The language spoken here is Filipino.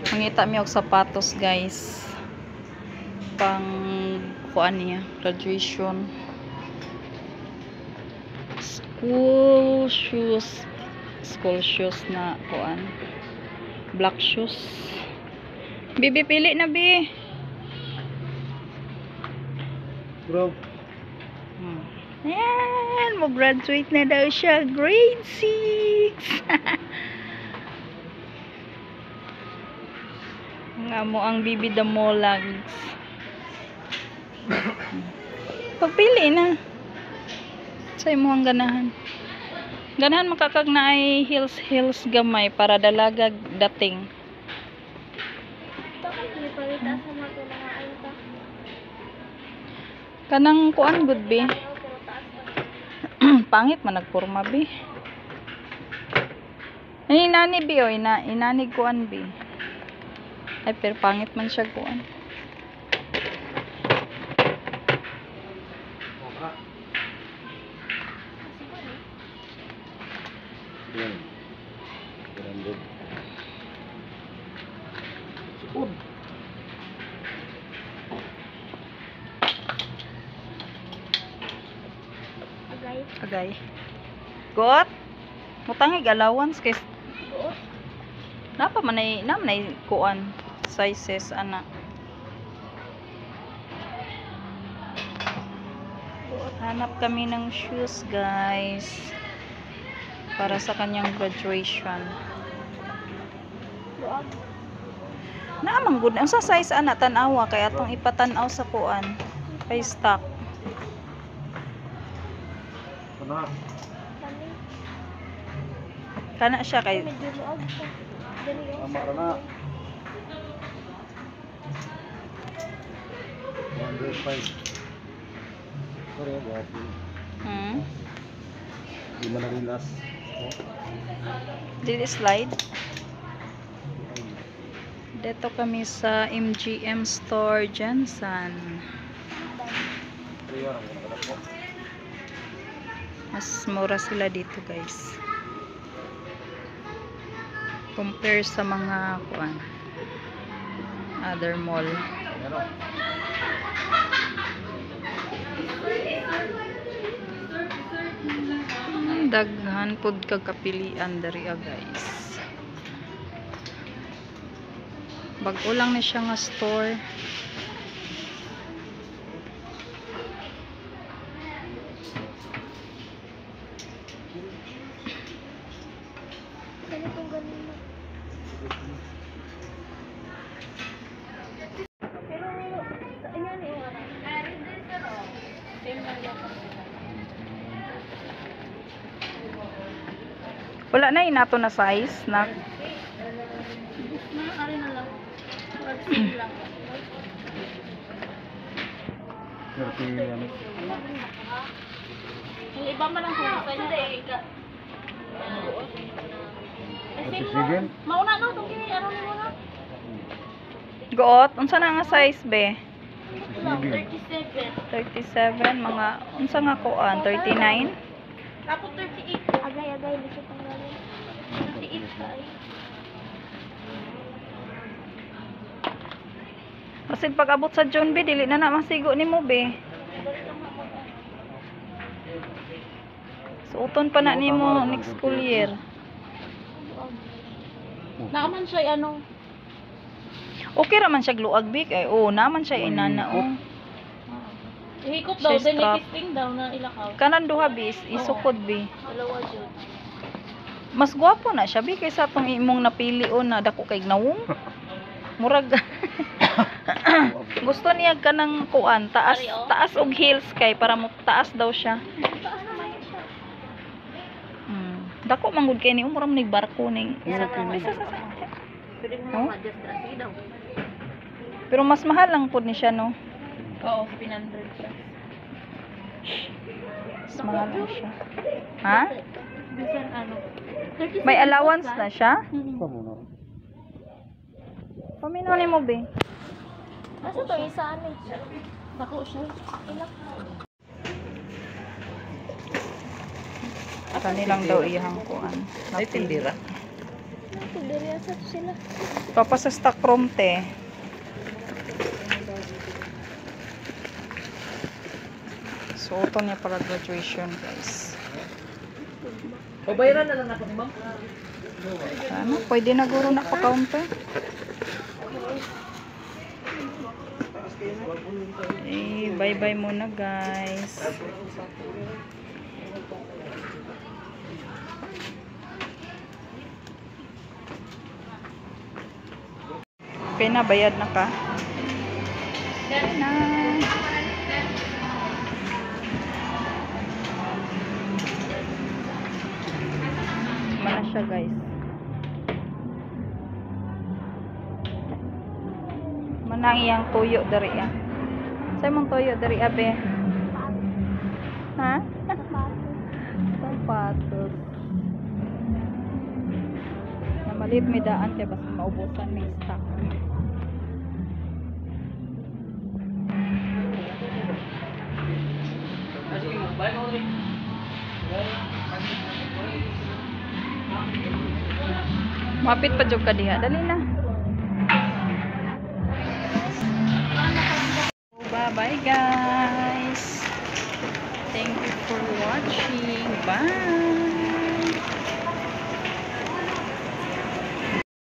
Mangita mi og sapatos, guys. Pang kuan niya, graduation. School shoes na kuan. Black shoes. Bibi, pili na, bi. Bro. Yan, mag-graduate na daw siya. Grade 6. Nga mo ang bibi damolags. Pagpili na. Sa'yo mo ang ganahan. Ganahan makakag na ay heels gamay para dalagag dating. Kanang kuan good be. Pangit man nagporma be. Ay inani be o inani kuan be. Ay pero pangit man siya kuan. Yan. Grande. Sipod. Agay. Got? Mutangig allowance kay napa man ay kuan sizes ana. Hanap kami ng shoes, guys. Para sa kanyang graduation. Naamang good. Ang sa size ana tan-awa kay atong ipatan-aw sa kuan. Kay stock. Kana. Kana siya kay Tama ka na. 105. Sorry, gwapo. Di man na rin last. Dili slide. Dito kami sa MGM Store Jensen. Mas mura sila dito, guys. Compare sa mga kuan other mall. Daghan pud kag kapilian diri, guys. Bag-o lang ni siya nga store. Wala na inato na size na. Yung iba man ang kumasa niya. Mauna no, itong kini, ano ni mo na? Goot, unsa na nga size be? 37. 37 mga unsa nga kuan 39. Tapos 38. Agay, lisod ang galing. 38 ka ay. Kasi pag abot sa June be dili na na masigo nimo be. Suoton pa na nimo next school year. Nakaman siya ano? Okay ra man siya gluag be kay naman siya inana oh. Ihikot daw, Siya then strap. ipisting daw na ilakaw. Kanan duha be isukod be. Dalawa dyan. Mas gwapo na siya be kaysa atong imong napili na dako kay gnawong. Murag gusto niya kanang kuan taas og heels kay para mo taas daw siya. Dako manggod kay ni umura mo barko ning Pwede mo ma-adjust na daw. pero mas mahal lang pud ni siya no. Oo, 700 plus. Mas mahal lang siya. Ha? Bisan ano? May allowance na siya? Pamuno. Paminaw ni mo be. Asa to isa ani? Bako siya. Ilak. Kanilang daw iyang kuan. Ay, tindira. Dari asa to sila. Papa sa stock room te. Suoton niya para graduation, guys. Pabayaran na lang ako ni ma'am. Ano? Pwede na guro na pa-counter. Eh, bye-bye muna, guys. Okay na, bayad na ka? Na. Mana siya, guys. Manang iyang tuyo dari ah. Sa'yo mong tuyo dari abe? Ha? Sapatos. Na maliit may daan kaya basta maubusan may stock. Mapit pa jud ka diha. Dali na. Bye bye guys. Thank you for watching. Bye.